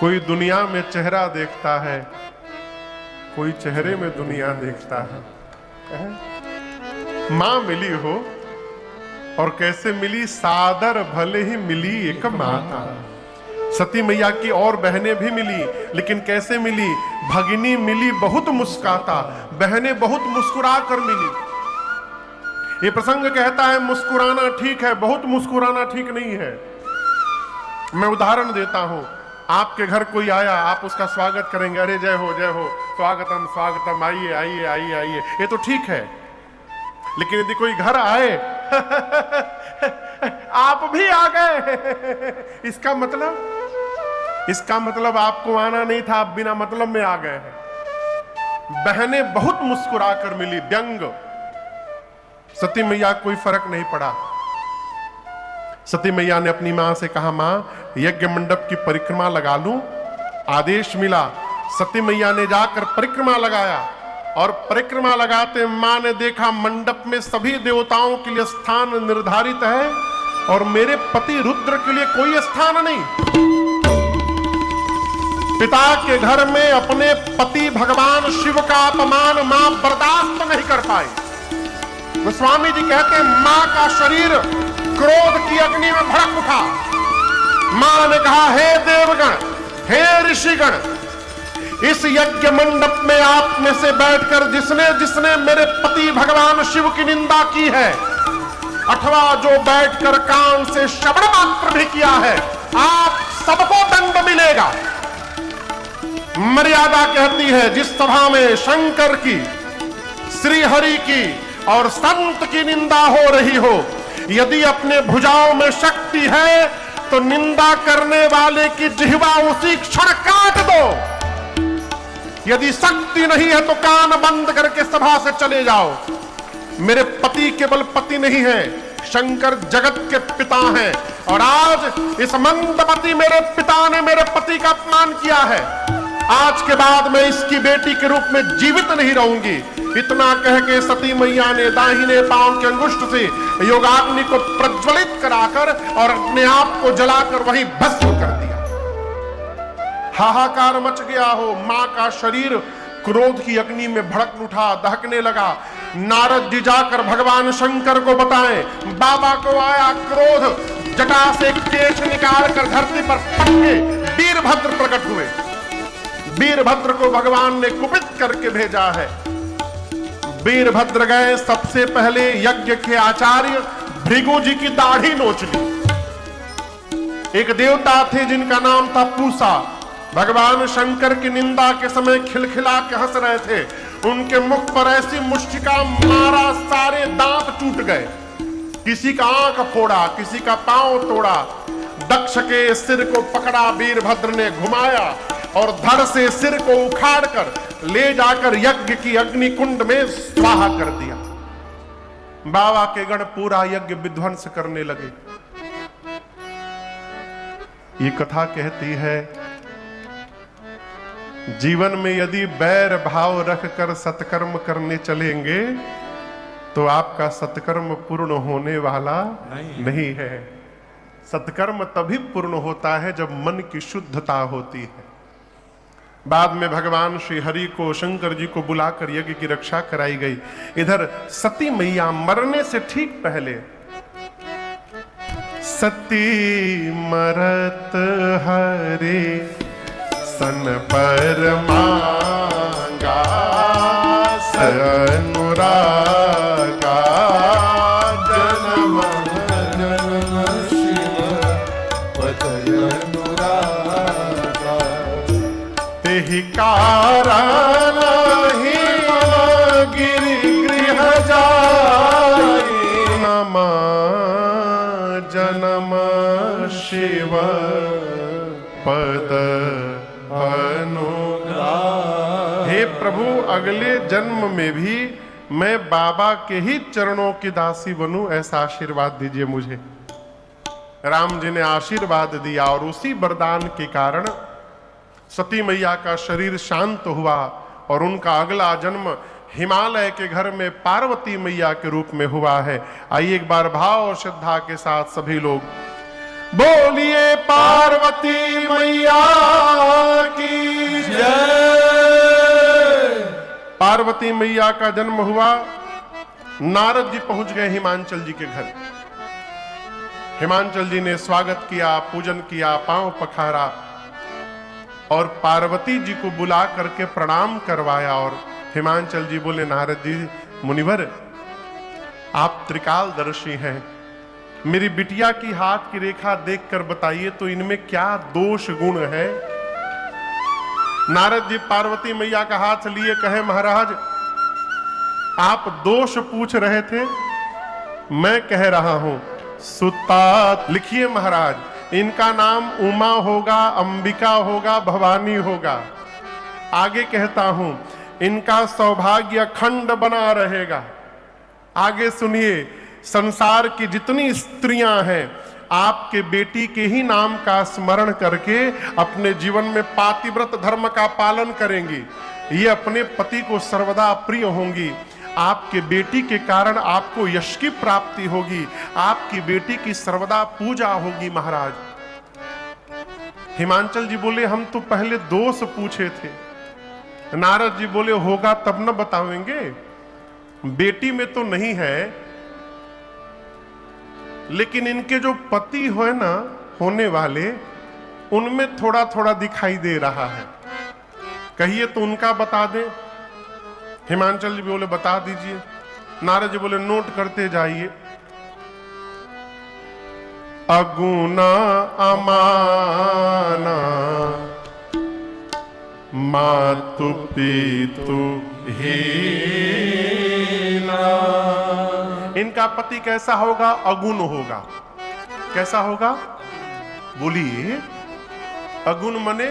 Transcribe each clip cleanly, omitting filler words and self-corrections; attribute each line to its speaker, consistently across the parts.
Speaker 1: कोई दुनिया में चेहरा देखता है, कोई चेहरे में दुनिया देखता है। मां मिली हो और कैसे मिली, सादर भले ही मिली एक माता। सती मैया की और बहनें भी मिली, लेकिन कैसे मिली? भगिनी मिली बहुत मुस्कुराता, बहनें बहुत मुस्कुरा कर मिली। ये प्रसंग कहता है मुस्कुराना ठीक है, बहुत मुस्कुराना ठीक नहीं है। मैं उदाहरण देता हूं, आपके घर कोई आया, आप उसका स्वागत करेंगे, अरे जय हो स्वागतम स्वागतम, आइए आइए आइए आइए, ये तो ठीक है। लेकिन यदि कोई घर आए आप भी आ गए, इसका मतलब आपको आना नहीं था, आप बिना मतलब में आ गए हैं। बहनें बहुत मुस्कुरा कर मिली, व्यंग। सती मैया कोई फर्क नहीं पड़ा। सती मैया ने अपनी मां से कहा, मां यज्ञ मंडप की परिक्रमा लगा लूं? आदेश मिला। सती मैया ने जाकर परिक्रमा लगाया और परिक्रमा लगाते मां ने देखा मंडप में सभी देवताओं के लिए स्थान निर्धारित है और मेरे पति रुद्र के लिए कोई स्थान नहीं। पिता के घर में अपने पति भगवान शिव का अपमान मां बर्दाश्त नहीं कर पाई। गोस्वामी जी कहते हैं मां का शरीर क्रोध की अग्नि में भड़क उठा। मां ने कहा, हे देवगण, हे ऋषिगण, इस यज्ञ मंडप में आप में से बैठकर जिसने जिसने मेरे पति भगवान शिव की निंदा की है, अथवा जो बैठकर कान से श्रवण मात्र भी किया है, आप सबको दंड मिलेगा। मर्यादा कहती है जिस सभा में शंकर की, श्री हरि की और संत की निंदा हो रही हो, यदि अपने भुजाओं में शक्ति है तो निंदा करने वाले की जिह्वा उसी क्षण काट दो। यदि शक्ति नहीं है तो कान बंद करके सभा से चले जाओ। मेरे पति केवल पति नहीं है, शंकर जगत के पिता हैं और आज इस मंदमती मेरे पिता ने मेरे पति का अपमान किया है। आज के बाद मैं इसकी बेटी के रूप में जीवित नहीं रहूंगी। इतना कह के सती मैया ने दाहिने पांव के अंगुष्ठ से योगाग्नि को प्रज्वलित कराकर और अपने आप को जलाकर वहीं भस्म कर दिया। हाहाकार मच गया हो। मां का शरीर क्रोध की अग्नि में भड़क उठा, दहकने लगा। नारद जी जाकर भगवान शंकर को बताएं, बाबा को आया क्रोध, जटा से केश निकाल कर धरती पर पटके वीरभद्र प्रकट हुए। वीरभद्र को भगवान ने कुपित करके भेजा है। वीरभद्र गए, सबसे पहले यज्ञ के आचार्य भृगु जी की दाढ़ी नोच ली। एक देवता थे जिनका नाम था पूसा, भगवान शंकर की निंदा के समय खिलखिला के हंस रहे थे। उनके मुख पर ऐसी मुष्टिका मारा, सारे दांत टूट गए। किसी का आंख फोड़ा, किसी का पांव तोड़ा। दक्ष के सिर को पकड़ा वीरभद्र ने, घुमाया और धड़ से सिर को उखाड़कर ले जाकर यज्ञ की अग्नि कुंड में स्वाहा कर दिया। बाबा के गण पूरा यज्ञ विध्वंस करने लगे। ये कथा कहती है जीवन में यदि बैर भाव रखकर सत्कर्म करने चलेंगे तो आपका सत्कर्म पूर्ण होने वाला नहीं है। सत्कर्म तभी पूर्ण होता है जब मन की शुद्धता होती है। बाद में भगवान श्री हरि को, शंकर जी को बुलाकर यज्ञ की रक्षा कराई गई। इधर सती मैया मरने से ठीक पहले, सती मरत हरे सन पर मांगा, अनुरागा जन्म जन्म शिव पतय अनुरागा, तेहि कारण ही गिरि गृह जाय, नमा जन्म शिव पद अनुग्रह। हे प्रभु, अगले जन्म में भी मैं बाबा के ही चरणों की दासी बनूं, ऐसा आशीर्वाद दीजिए मुझे। राम जी ने आशीर्वाद दिया और उसी वरदान के कारण सती मैया का शरीर शांत हुआ और उनका अगला जन्म हिमालय के घर में पार्वती मैया के रूप में हुआ है। आइए एक बार भाव और श्रद्धा के साथ सभी लोग बोलिए पार्वती मैया पार्वती मैया का जन्म हुआ। नारद जी पहुंच गए हिमांचल जी के घर। हिमांचल जी ने स्वागत किया, पूजन किया, पांव पखारा और पार्वती जी को बुला करके प्रणाम करवाया। और हिमांचल जी बोले, नारद जी मुनिवर, आप त्रिकालदर्शी हैं, मेरी बिटिया की हाथ की रेखा देखकर बताइए तो इनमें क्या दोष गुण है। नारद जी पार्वती मैया का हाथ लिए कहे, महाराज आप दोष पूछ रहे थे, मैं कह रहा हूं सुता। लिखिए महाराज, इनका नाम उमा होगा, अंबिका होगा, भवानी होगा। आगे कहता हूं, इनका सौभाग्य अखंड बना रहेगा। आगे सुनिए, संसार की जितनी स्त्रियां हैं आपके बेटी के ही नाम का स्मरण करके अपने जीवन में पातिव्रत धर्म का पालन करेंगी। ये अपने पति को सर्वदा प्रिय होंगी। आपके बेटी के कारण आपको यश की प्राप्ति होगी। आपकी बेटी की सर्वदा पूजा होगी। महाराज हिमांचल जी बोले, हम तो पहले दोष पूछे थे। नारद जी बोले, होगा तब न बतावेंगे। बेटी में तो नहीं है, लेकिन इनके जो पति हो ना होने वाले, उनमें थोड़ा थोड़ा दिखाई दे रहा है। कहिए तो उनका बता दें। हिमांचल जी बोले, बता दीजिए। नारद जी बोले, नोट करते जाइए। अगुना अमाना मातु पितु हीना। इनका पति कैसा होगा? अगुण होगा। कैसा होगा? बोलिए। अगुण मने?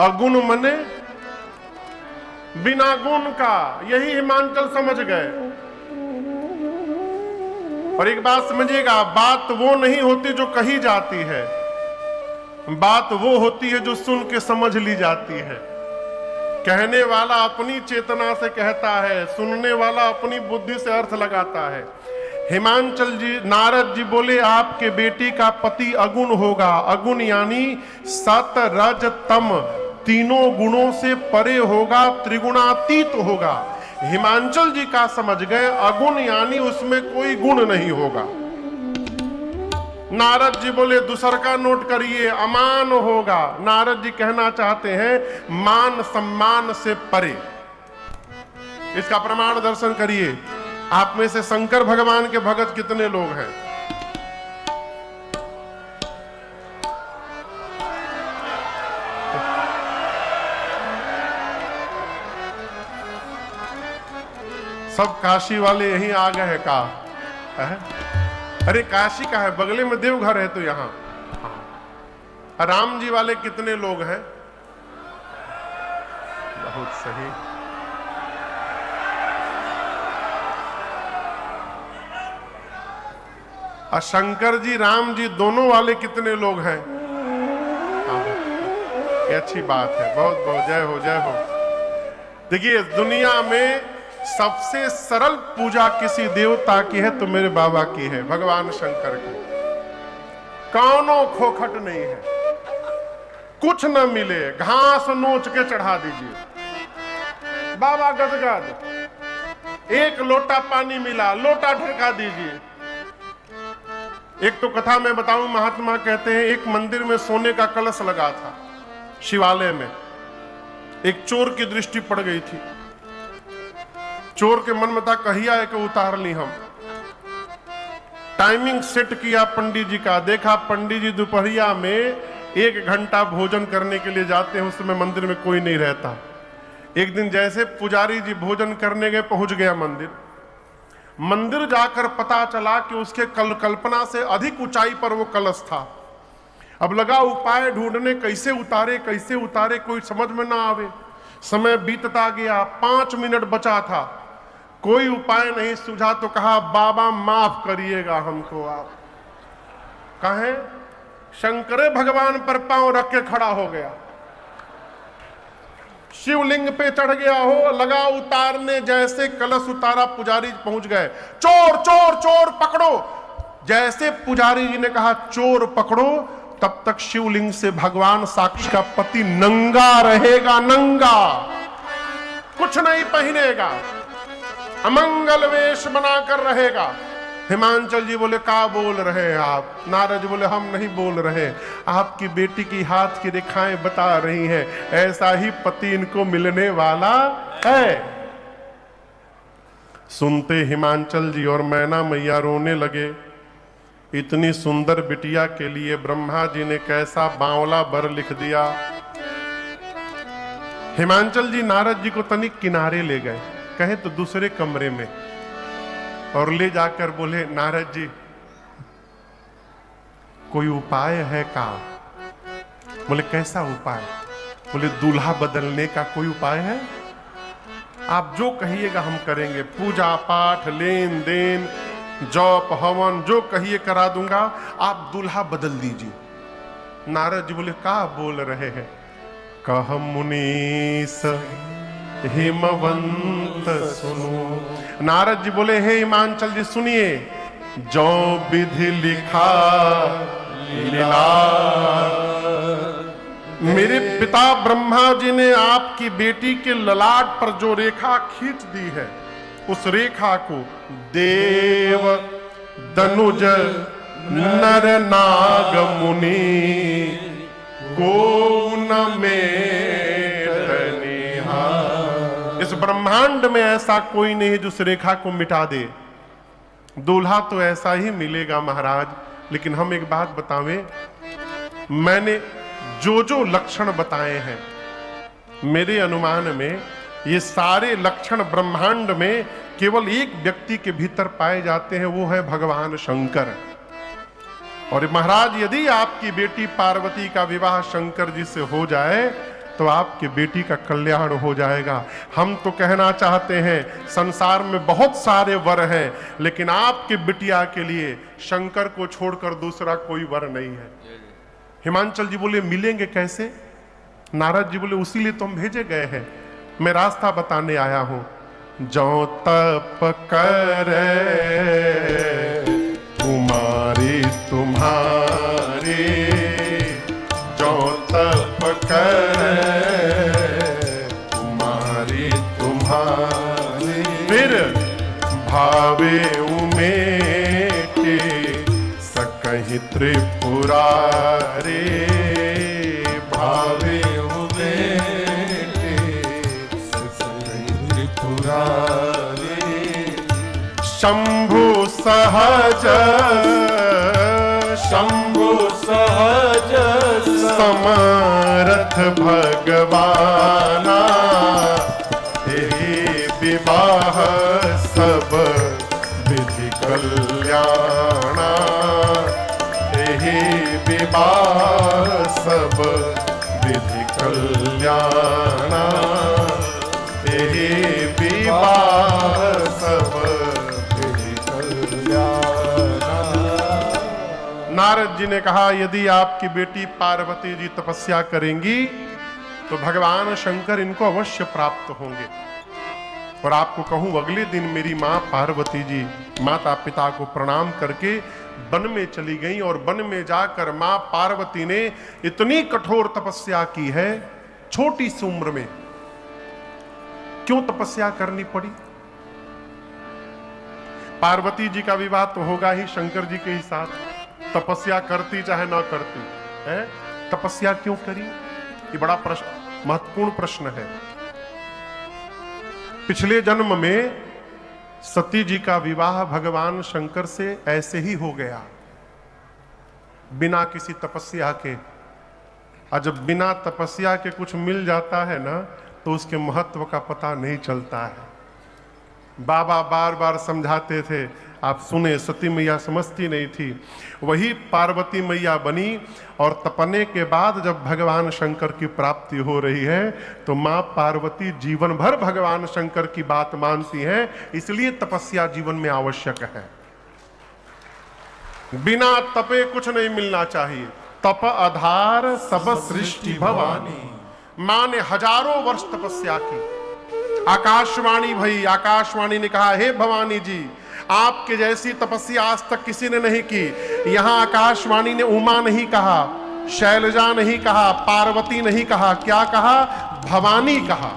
Speaker 1: अगुण मने बिना गुण का। यही हिमांचल समझ गए। और एक बात समझिएगा, बात वो नहीं होती जो कही जाती है, बात वो होती है जो सुन के समझ ली जाती है। कहने वाला अपनी चेतना से कहता है, सुनने वाला अपनी बुद्धि से अर्थ लगाता है। हिमांचल जी, नारद जी बोले, आपके बेटी का पति अगुण होगा। अगुण यानी सत रज तम, तीनों गुणों से परे होगा, त्रिगुणातीत होगा। हिमांचल जी का समझ गए, अगुण यानी उसमें कोई गुण नहीं होगा। नारद जी बोले, दूसर का नोट करिए, अमान होगा। नारद जी कहना चाहते हैं मान सम्मान से परे। इसका प्रमाण दर्शन करिए। आप में से शंकर भगवान के भगत कितने लोग हैं? सब काशी वाले यहीं आ गए हैं का है? अरे काशी का है, बगले में देवघर है तो यहां। राम जी वाले कितने लोग हैं? बहुत सही। और शंकर जी राम जी दोनों वाले कितने लोग हैं? ये अच्छी बात है। बहुत बहुत जय हो, जय हो। देखिए, दुनिया में सबसे सरल पूजा किसी देवता की है तो मेरे बाबा की है, भगवान शंकर की। कौनो खोखट नहीं है। कुछ न मिले, घास नोच के चढ़ा दीजिए, बाबा गदगद। एक लोटा पानी मिला, लोटा ढका दीजिए। एक तो कथा में बताऊं, महात्मा कहते हैं एक मंदिर में सोने का कलश लगा था शिवालय में। एक चोर की दृष्टि पड़ गई थी। चोर के मन में था कहिया है कि उतार ली हम। टाइमिंग सेट किया पंडित जी का। देखा पंडित जी दोपहरिया में 1 घंटा भोजन करने के लिए जाते हैं, उस समय मंदिर में कोई नहीं रहता। एक दिन जैसे पुजारी जी भोजन करने गए, पहुंच गया मंदिर जाकर पता चला कि उसके कल्पना से अधिक ऊंचाई पर वो कलश था। अब लगा उपाय ढूंढने, कैसे उतारे, कोई समझ में ना आवे। समय बीतता गया, 5 मिनट बचा था, कोई उपाय नहीं सूझा। तो कहा, बाबा माफ करिएगा हमको आप। कहें, शंकरे भगवान पर पांव रख के खड़ा हो गया, शिवलिंग पे चढ़ गया हो, लगा उतारने। जैसे कलश उतारा, पुजारी पहुंच गए। चोर चोर चोर पकड़ो। जैसे पुजारी जी ने कहा चोर पकड़ो, तब तक शिवलिंग से भगवान साक्षी का पति नंगा रहेगा, नंगा, कुछ नहीं पहनेगा, अमंगल वेश बनाकर रहेगा। हिमांचल जी बोले का बोल रहे हैं आप? नारद जी बोले हम नहीं बोल रहे, आपकी बेटी की हाथ की रेखाएं बता रही हैं, ऐसा ही पति इनको मिलने वाला है। सुनते हिमांचल जी और मैना मैया रोने लगे। इतनी सुंदर बिटिया के लिए ब्रह्मा जी ने कैसा बावला वर लिख दिया। हिमांचल जी नारद जी को तनिक किनारे ले गए, कहे तो दूसरे कमरे में, और ले जाकर बोले नारद जी कोई उपाय है का? बोले कैसा उपाय? बोले दूल्हा बदलने का कोई उपाय है? आप जो कहिएगा हम करेंगे, पूजा पाठ लेन देन जप हवन जो कहिए करा दूंगा, आप दूल्हा बदल दीजिए। नारद जी बोले का बोल रहे हैं? कह मुनीस हिमवंत सुनो। नारद जी बोले हे हिमांचल जी सुनिए, जो विधि लिखा लीला, मेरे पिता ब्रह्मा जी ने आपकी बेटी के ललाट पर जो रेखा खींच दी है, उस रेखा को देव दनुज नर नाग मुनि को न मेटनिहा। इस ब्रह्मांड में ऐसा कोई नहीं जो उस रेखा को मिटा दे। दूल्हा तो ऐसा ही मिलेगा महाराज, लेकिन हम एक बात बतावें, मैंने जो जो लक्षण बताए हैं, मेरे अनुमान में ये सारे लक्षण ब्रह्मांड में केवल एक व्यक्ति के भीतर पाए जाते हैं, वो है भगवान शंकर। और महाराज यदि आपकी बेटी पार्वती का विवाह शंकर जी से हो जाए तो आपकी बेटी का कल्याण हो जाएगा। हम तो कहना चाहते हैं संसार में बहुत सारे वर हैं, लेकिन आपकी बिटिया के लिए शंकर को छोड़कर दूसरा कोई वर नहीं है। हिमांचल जी बोले मिलेंगे कैसे? नारद जी बोले उसी लिए तो हम भेजे गए हैं, मैं रास्ता बताने आया हूं। जो तप करे कुमारी तुम्हारी, जो तप करे कुमारी तुम्हारी, फिर भावे उमेटे सकहि त्रिपुरारी, भावे शंभु सहज, शंभु सहज समर्थ भगवाना, यही विवाह सब विधि कल्याणा, यही विवाह सब विधि कल्याणा, यही विवाह सब विधि कल्याणा। नारद जी ने कहा यदि आपकी बेटी पार्वती जी तपस्या करेंगी तो भगवान शंकर इनको अवश्य प्राप्त होंगे। और आपको कहूं अगले दिन मेरी मां पार्वती जी माता पिता को प्रणाम करके वन में चली गई, और वन में जाकर मां पार्वती ने इतनी कठोर तपस्या की है। छोटी सी उम्र में क्यों तपस्या करनी पड़ी? पार्वती जी का विवाह तो होगा ही शंकर जी के ही साथ, तपस्या करती चाहे ना करती है, तपस्या क्यों करी? ये बड़ा प्रश्न, महत्वपूर्ण प्रश्न है। पिछले जन्म में सती जी का विवाह भगवान शंकर से ऐसे ही हो गया, बिना किसी तपस्या के। और जब बिना तपस्या के कुछ मिल जाता है ना, तो उसके महत्व का पता नहीं चलता है। बाबा बार बार समझाते थे, आप सुने, सती मैया समझती नहीं थी। वही पार्वती मैया बनी, और तपने के बाद जब भगवान शंकर की प्राप्ति हो रही है तो मां पार्वती जीवन भर भगवान शंकर की बात मानती हैं, इसलिए तपस्या जीवन में आवश्यक है। बिना तपे कुछ नहीं मिलना चाहिए। तप आधार सब सृष्टि भवानी। मां ने हजारों वर्ष तपस्या की। आकाशवाणी भई, आकाशवाणी ने कहा हे भवानी जी, आपके जैसी तपस्या आज तक किसी ने नहीं की। यहां आकाशवाणी ने उमा नहीं कहा, शैलजा नहीं कहा, पार्वती नहीं कहा, क्या कहा? भवानी कहा।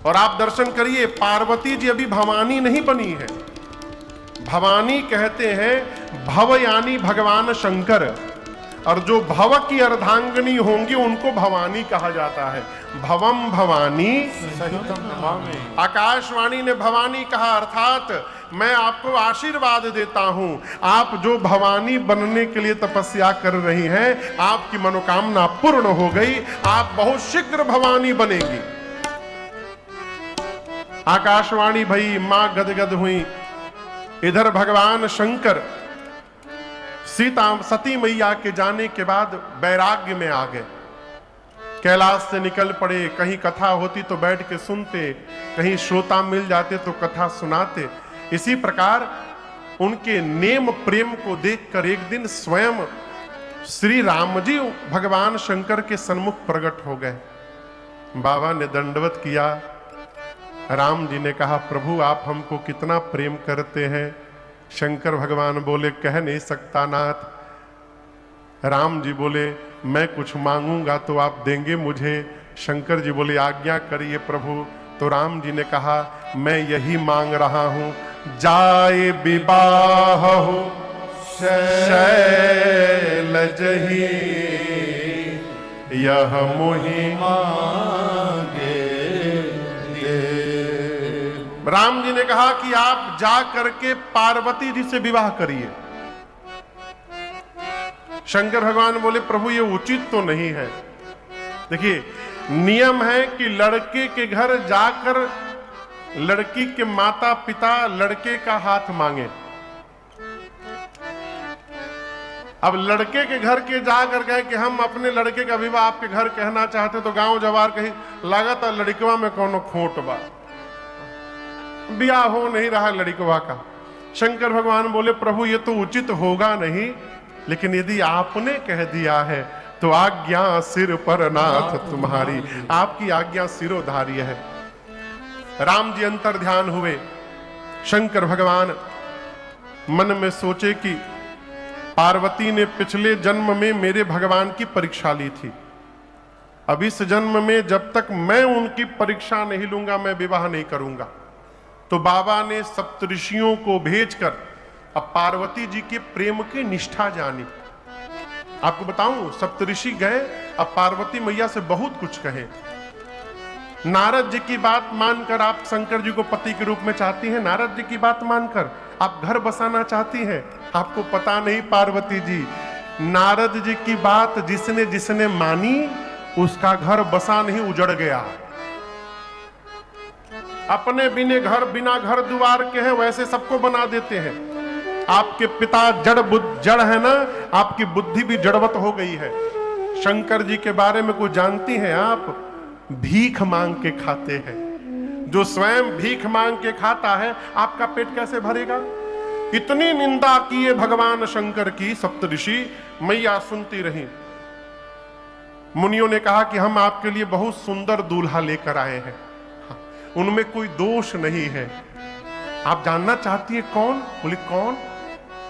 Speaker 1: और आप दर्शन करिए, पार्वती जी अभी भवानी नहीं बनी है। भवानी कहते हैं भव यानी भगवान शंकर, और जो भव की अर्धांगिनी होंगी उनको भवानी कहा जाता है। भवम भवानी सहितम नमामि। आकाशवाणी ने भवानी कहा, अर्थात मैं आपको आशीर्वाद देता हूं, आप जो भवानी बनने के लिए तपस्या कर रही हैं, आपकी मनोकामना पूर्ण हो गई, आप बहुत शीघ्र भवानी बनेगी। आकाशवाणी भई, मां गदगद हुई। इधर भगवान शंकर सीता सती मैया के जाने के बाद वैराग्य में आ गए, कैलाश से निकल पड़े। कहीं कथा होती तो बैठ के सुनते, कहीं श्रोता मिल जाते तो कथा सुनाते। इसी प्रकार उनके नेम प्रेम को देखकर एक दिन स्वयं श्री राम जी भगवान शंकर के सन्मुख प्रकट हो गए। बाबा ने दंडवत किया। राम जी ने कहा, प्रभु आप हमको कितना प्रेम करते हैं। शंकर भगवान बोले, कह नहीं सकता नाथ। राम जी बोले, मैं कुछ मांगूंगा तो आप देंगे मुझे? शंकर जी बोले, आज्ञा करिए प्रभु। तो राम जी ने कहा, मैं यही मांग रहा हूं, जाए विवाह हो शैलजहि, यह मोहि मांगे। राम जी ने कहा कि आप जा करके पार्वती जी से विवाह करिए। शंकर भगवान बोले, प्रभु ये उचित तो नहीं है। देखिए, नियम है कि लड़के के घर जाकर लड़की के माता पिता लड़के का हाथ मांगे। अब लड़के के घर के जाकर कहे कि हम अपने लड़के का विवाह आपके घर कहना चाहते, तो गांव जवार कहीं लागत लड़कवा में कोनो खोट बा, ब्याह हो नहीं रहा लड़कवा का। शंकर भगवान बोले, प्रभु ये तो उचित होगा नहीं, लेकिन यदि आपने कह दिया है तो आज्ञा सिर पर नाथ तुम्हारी, आपकी आज्ञा सिरोधार्य है। राम जी अंतर ध्यान हुए। शंकर भगवान मन में सोचे कि पार्वती ने पिछले जन्म में मेरे भगवान की परीक्षा ली थी, अब इस जन्म में जब तक मैं उनकी परीक्षा नहीं लूंगा मैं विवाह नहीं करूंगा। तो बाबा ने सप्तऋषियों को भेजकर अब पार्वती जी के प्रेम की निष्ठा जानी। आपको बताऊं, सप्तऋषि गए, अब पार्वती मैया से बहुत कुछ कहे। नारद जी की बात मानकर आप शंकर जी को पति के रूप में चाहती हैं, नारद जी की बात मानकर आप घर बसाना चाहती हैं। आपको पता नहीं पार्वती जी, नारद जी की बात जिसने जिसने मानी उसका घर बसा नहीं, उजड़ गया। अपने बिना घर द्वार के हैं वैसे सबको बना देते हैं। आपके पिता जड़ है ना, आपकी बुद्धि भी जड़वत हो गई है। शंकर जी के बारे में कुछ जानती हैं आप? भीख मांग के खाते हैं। जो स्वयं भीख मांग के खाता है, आपका पेट कैसे भरेगा? इतनी निंदा किए भगवान शंकर की सप्तऋषि। मैया सुनती रही। मुनियों ने कहा कि हम आपके लिए बहुत सुंदर दूल्हा लेकर आए हैं, उनमें कोई दोष नहीं है। आप जानना चाहती है कौन? बोली कौन?